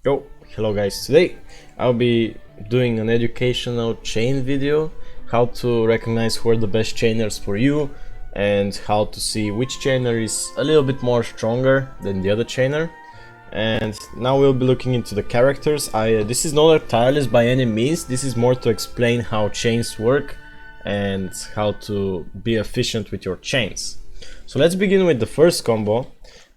Yo, hello guys. Today I'll be doing an educational chain video, how to recognize who are the best chainers for you and how to see which chainer is a little bit more stronger than the other chainer. And now we'll be looking into the characters. This is not a tier list by any means. This is more to explain how chains work and how to be efficient with your chains. So let's begin with the first combo.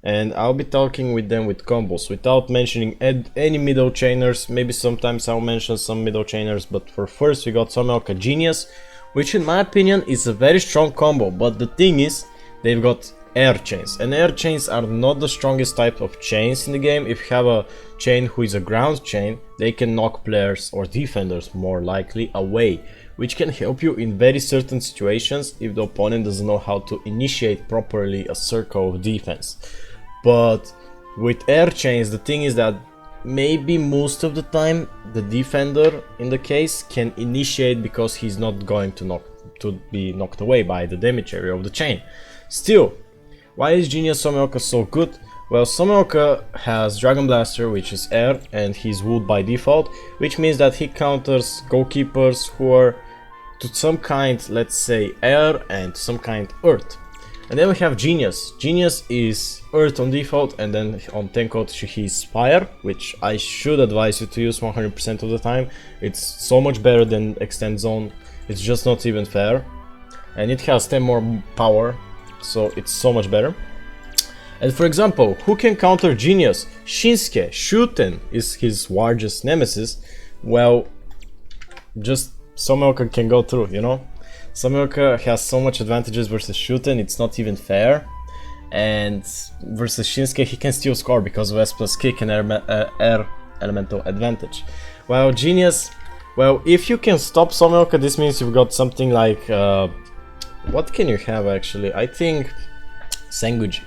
And I'll be talking with them with combos without mentioning any middle chainers. Maybe sometimes I'll mention some middle chainers, but for first we got Someoka Genius, which in my opinion is a very strong combo. But the thing is, they've got air chains, and air chains are not the strongest type of chains in the game. If you have a chain who is a ground chain, they can knock players or defenders more likely away, which can help you in very certain situations if the opponent doesn't know how to initiate properly a circle of defense. But with air chains, the thing is that maybe most of the time the defender in the case can initiate because he's not going to be knocked away by the damage area of the chain. Still, why is Genius Someoka so good? Well, Someoka has Dragon Blaster, which is air, and he's wood by default, which means that he counters goalkeepers who are to some kind, let's say, air and to some kind earth. And then we have Genius. Genius is Earth on default, and then on Tenkot he's Fire, which I should advise you to use 100% of the time. It's so much better than Extend Zone, it's just not even fair. And it has 10 more power, so it's so much better. And for example, who can counter Genius? Shinsuke. Shuten is his largest nemesis. Well, just Someoka can go through, you know? Someoka has so much advantages versus Shuten, it's not even fair. And versus Shinsuke he can still score because of S plus kick and air elemental advantage. While Genius, well, if you can stop Someoka, this means you've got something like what can you have actually? I think Senguji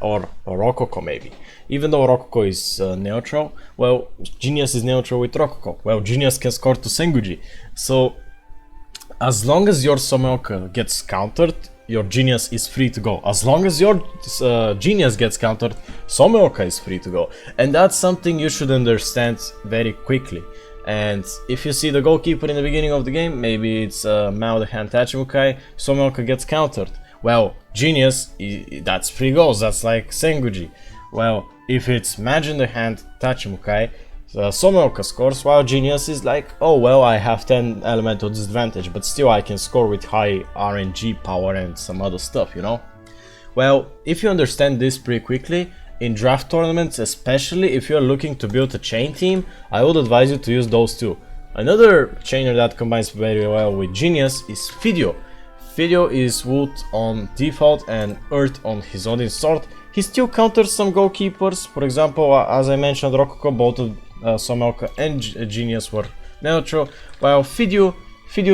or Rococo maybe. Even though Rococo is neutral, well, Genius is neutral with Rococo. Well, Genius can score to Senguji. So as long as your Someoka gets countered, your Genius is free to go. As long as your Genius gets countered, Someoka is free to go. And that's something you should understand very quickly. And if you see the goalkeeper in the beginning of the game, maybe it's Mao the Hand Tachimukai, Someoka gets countered. Well, Genius, that's free goals, that's like Senguji. Well, if it's Majin the Hand Tachimukai, Someoka scores, while Genius is like, oh well, I have 10 elemental disadvantage, but still I can score with high RNG power and some other stuff, you know? Well, if you understand this pretty quickly, in draft tournaments, especially if you're looking to build a chain team, I would advise you to use those two. Another chainer that combines very well with Genius is Fidio. Fidio is wood on default and earth on his own sort. He still counters some goalkeepers, for example, as I mentioned, Rococo, both of Someoka and Genius were neutral, while Fidio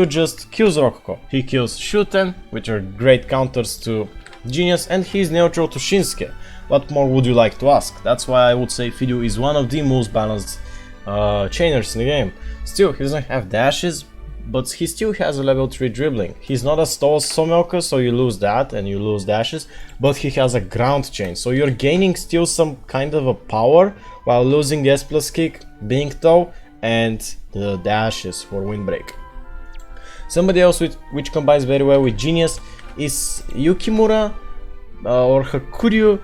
just kills Rococo. He kills Shuten, which are great counters to Genius, and he's neutral to Shinsuke. What more would you like to ask? That's why I would say Fidio is one of the most balanced chainers in the game. Still, he doesn't have dashes, but he still has a level 3 dribbling. He's not as tall as Someoka, so you lose that and you lose dashes, but he has a ground chain, so you're gaining still some kind of a power while losing the S plus kick, being tall, and the dashes for windbreak. Somebody else which combines very well with Genius is Yukimura or Hakuryu,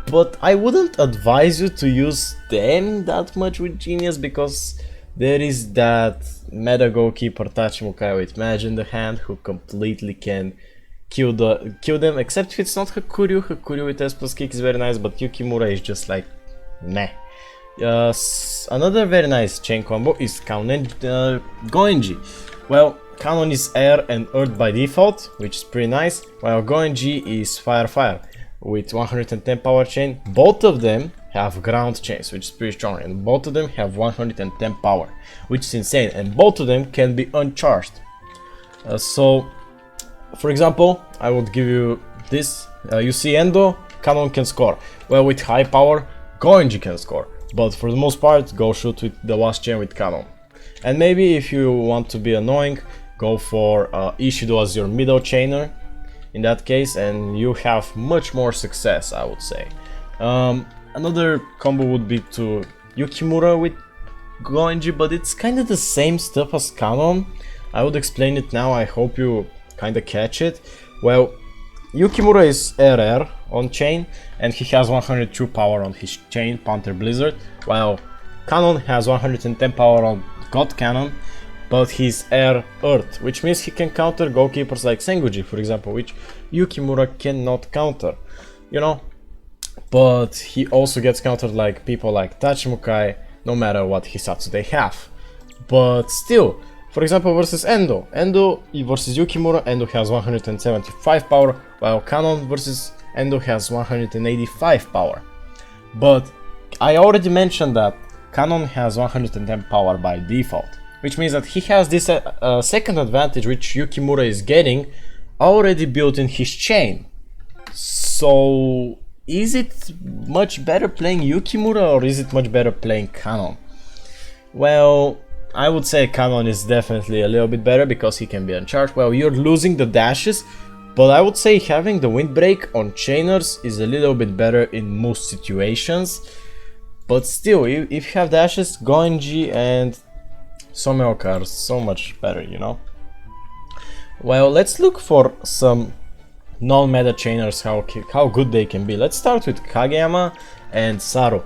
but I wouldn't advise you to use them that much with Genius because there is that meta goalkeeper Tachimukai with Majin the Hand who completely can kill them, except if it's not Hakuryu. Hakuryu with S plus kick is very nice, but Yukimura is just like meh. Another very nice chain combo is Kanon and Goenji. Well, Kanon is air and earth by default, which is pretty nice, while Goenji is fire with 110 power chain. Both of them have ground chains, which is pretty strong, and both of them have 110 power, which is insane, and both of them can be uncharged. So, for example, I would give you this. You see Endo, Kanon can score. Well, with high power, Goenji can score. But for the most part, go shoot with the last chain with Kanon. And maybe if you want to be annoying, go for Ishido as your middle chainer in that case, and you have much more success, I would say. Another combo would be to Yukimura with Goenji, but it's kind of the same stuff as Canon. I would explain it now, I hope you kind of catch it. Well, Yukimura is RR on chain, and he has 102 power on his chain, Panther Blizzard, while Canon has 110 power on God Cannon, but he's Air Earth, which means he can counter goalkeepers like Senguji, for example, which Yukimura cannot counter, you know? But he also gets countered like people like Tachimukai, no matter what Hisatsu they have. But still, for example, versus Endo versus Yukimura, Endo has 175 power, while Canon versus Endo has 185 power. But I already mentioned that Canon has 110 power by default, which means that he has this second advantage which Yukimura is getting already built in his chain. So is it much better playing Yukimura or is it much better playing Canon? Well, I would say Canon is definitely a little bit better because he can be uncharged. Well, you're losing the dashes, but I would say having the windbreak on chainers is a little bit better in most situations. But still, if you have dashes, Goenji and Someoka are so much better, you know? Well, let's look for some non-meta chainers, how good they can be. Let's start with Kageyama and Saru.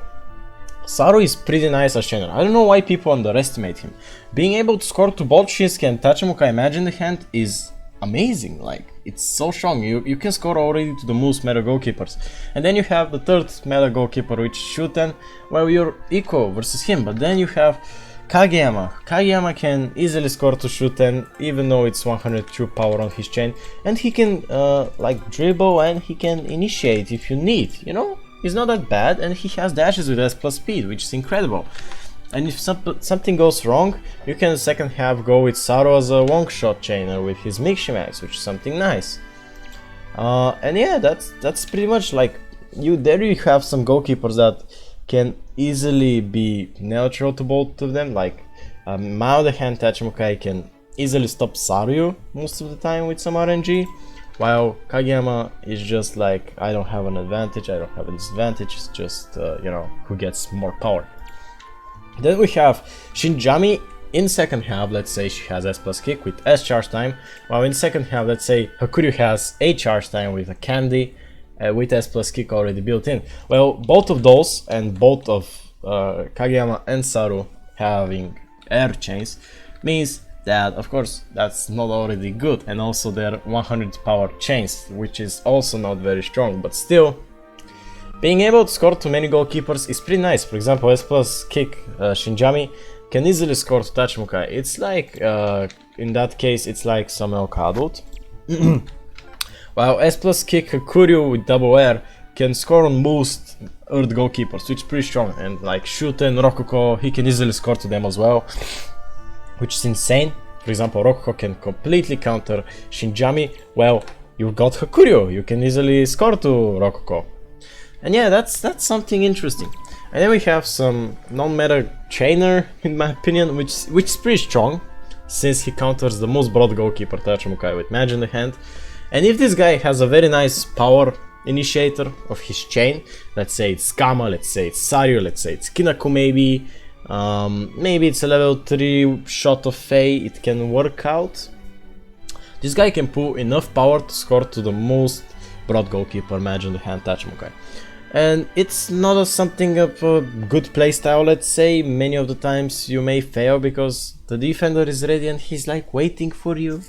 Saru is pretty nice as chainer. I don't know why people underestimate him. Being able to score to both Shinsuke and Tachimukai Imagine the Hand is amazing. Like, it's so strong. You can score already to the most meta goalkeepers. And then you have the third meta goalkeeper, which is Shuten. Well, you're equal versus him. But then you have Kageyama. Kageyama can easily score to Shuten, even though it's 102 power on his chain. And he can like dribble and he can initiate if you need, you know? He's not that bad, and he has dashes with S plus speed, which is incredible. And if something goes wrong, you can second half go with Saru as a long shot chainer with his Miximax, which is something nice. And yeah, that's pretty much like there you have some goalkeepers that can easily be neutral to both of them. Like Mao the Hand Tachimukai can easily stop Saru most of the time with some RNG. While Kageyama is just like, I don't have an advantage, I don't have a disadvantage, it's just, you know, who gets more power. Then we have Shinjami in second half. Let's say she has S plus kick with S charge time, while in second half, let's say Hakuryu has A charge time with a candy with S plus kick already built in. Well, both of those and both of Kageyama and Saru having air chains means that, of course, that's not already good, and also they're 100 power chains, which is also not very strong, but still, being able to score to many goalkeepers is pretty nice. For example, S plus kick Shinjami can easily score to Tachimukai. It's like, in that case, it's like Sameoka Adult. While S plus kick Hakuryu with double air can score on most Earth goalkeepers, which is pretty strong, and like Shuten, Rokoko, he can easily score to them as well, which is insane. For example, Rokoko can completely counter Shinjami. Well, you've got Hakuryu, you can easily score to Rokoko. And yeah, that's something interesting. And then we have some non-meta chainer, in my opinion, which is pretty strong, since he counters the most broad goalkeeper Tachimukai with Mage in the hand. And if this guy has a very nice power initiator of his chain, let's say it's Kama, let's say it's Saryu, let's say it's Kinaku maybe, maybe it's a level 3 shot of Fei, it can work out. This guy can pull enough power to score to the most broad goalkeeper Mage in the hand Tachimukai. And it's not something of a good playstyle, let's say. Many of the times you may fail because the defender is ready and he's like waiting for you.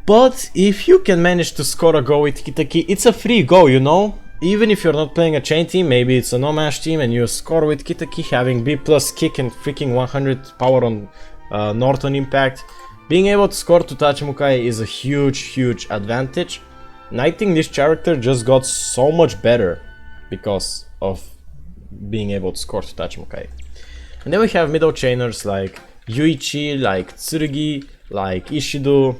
But if you can manage to score a goal with Kitaki, it's a free goal, you know? Even if you're not playing a chain team, maybe it's a no-mash team and you score with Kitaki, having B plus kick and freaking 100 power on Norton impact. Being able to score to Tachimukai is a huge advantage. And I think this character just got so much better because of being able to score to Tachimukai. And then we have middle chainers like Yuichi, like Tsurugi, like Ishido,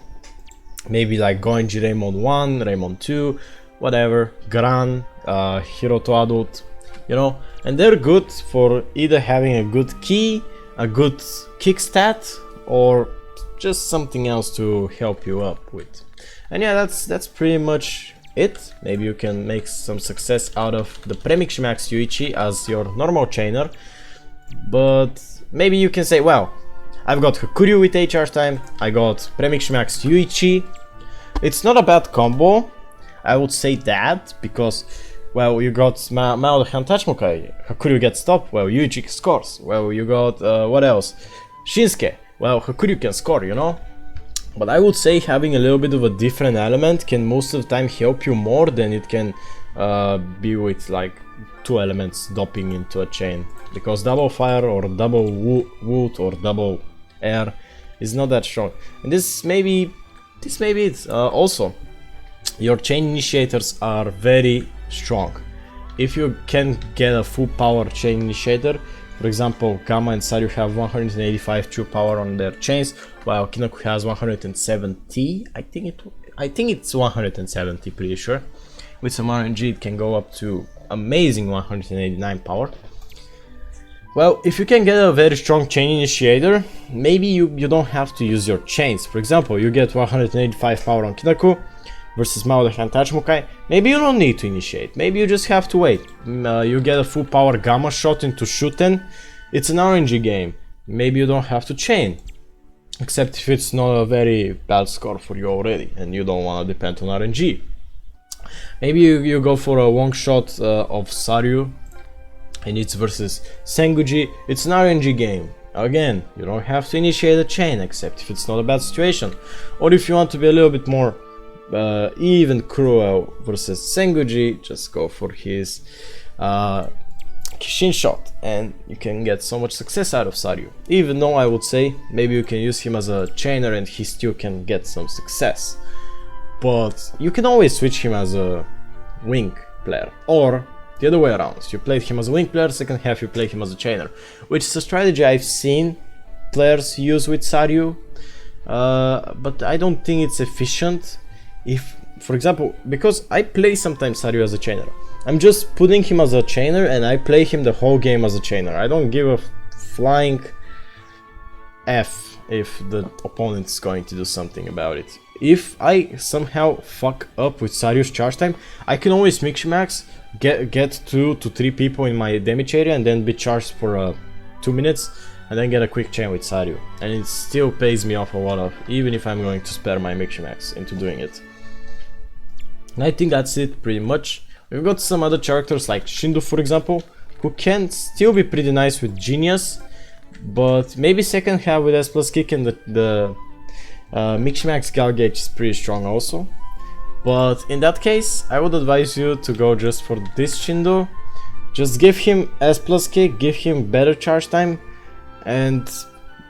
maybe like Goenji Raymond 1, Raymond 2, whatever, Gran, Hiroto Adult, you know, and they're good for either having a good key, a good kick stat, or just something else to help you up with. And yeah, that's pretty much it. Maybe you can make some success out of the Premix Max Yuichi as your normal chainer. but maybe you can say, well, I've got Hakuryu with A charge time, I got Premix Max Yuichi. It's not a bad combo, I would say that, because, well, you got Mao Hantachmukai, Hakuryu gets stopped, well, Yuichi scores, well, you got, what else? Shinsuke, well, Hakuryu can score, you know? But I would say having a little bit of a different element can most of the time help you more than it can be with like two elements doping into a chain, because double fire or double wood or double air is not that strong. And this may be it. Also, your chain initiators are very strong. If you can get a full power chain initiator, for example, Gamma and Saryu have 185 true power on their chains, while Kinaku has 170. I think it's 170, pretty sure. With some RNG, it can go up to amazing 189 power. Well, if you can get a very strong chain initiator, maybe you don't have to use your chains. For example, you get 185 power on Kinaku versus Mao the Hantachmukai. Maybe you don't need to initiate, maybe you just have to wait. You get a full power Gamma shot into Shuten. It's an RNG game, maybe you don't have to chain. Except if it's not a very bad score for you already and you don't want to depend on RNG. Maybe you go for a one shot of Saryu and it's versus Senguji. It's an RNG game. Again, you don't have to initiate a chain except if it's not a bad situation. Or if you want to be a little bit more even cruel versus Senguji, just go for his Kishin shot and you can get so much success out of Saryu. Even though I would say maybe you can use him as a chainer and he still can get some success. But you can always switch him as a wing player, or the other way around. You played him as a wing player, second half you play him as a chainer, which is a strategy I've seen players use with Saryu, but I don't think it's efficient. If, for example, because I play sometimes Saryu as a chainer, I'm just putting him as a chainer and I play him the whole game as a chainer. I don't give a flying F if the opponent's going to do something about it. If I somehow fuck up with Saryu's charge time, I can always mix max, get 2 to 3 people in my damage area and then be charged for 2 minutes and then get a quick chain with Saryu. And it still pays me off a lot of, even if I'm going to spare my mix max into doing it. And I think that's it pretty much. We've got some other characters like Shindu, for example, who can still be pretty nice with Genius, but maybe second half with S plus kick and the Mixmax Gal Gauge is pretty strong also. But in that case, I would advise you to go just for this Shindu. Just give him S plus kick, give him better charge time, and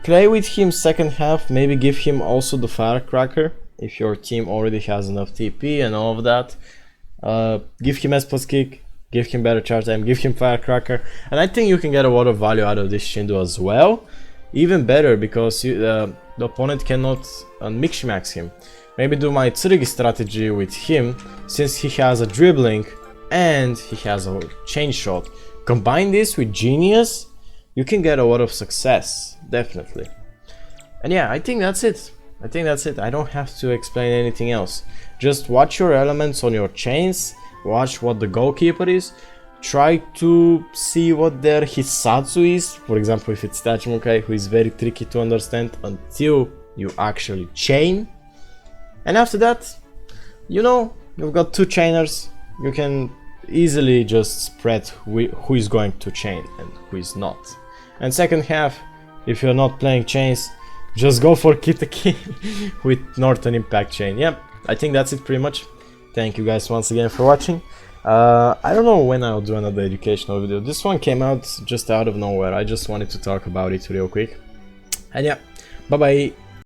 play with him second half. Maybe give him also the Firecracker if your team already has enough TP and all of that. Give him S plus kick, give him better charge time, give him Firecracker, and I think you can get a lot of value out of this Shindu as well. Even better, because the opponent cannot mix max him. Maybe do my Tsurugi strategy with him, since he has a dribbling and he has a chain shot. Combine this with Genius, you can get a lot of success, definitely. And yeah, I think that's it. I don't have to explain anything else. Just watch your elements on your chains, watch what the goalkeeper is, try to see what their Hisatsu is. For example, if it's Tachimukai, who is very tricky to understand until you actually chain. And after that, you know, you've got 2 chainers, you can easily just spread who is going to chain and who is not. And second half, if you're not playing chains, just go for Kitaki with Northern Impact chain. Yep, I think that's it pretty much. Thank you guys once again for watching. I don't know when I'll do another educational video. This one came out just out of nowhere. I just wanted to talk about it real quick. And yeah, bye bye.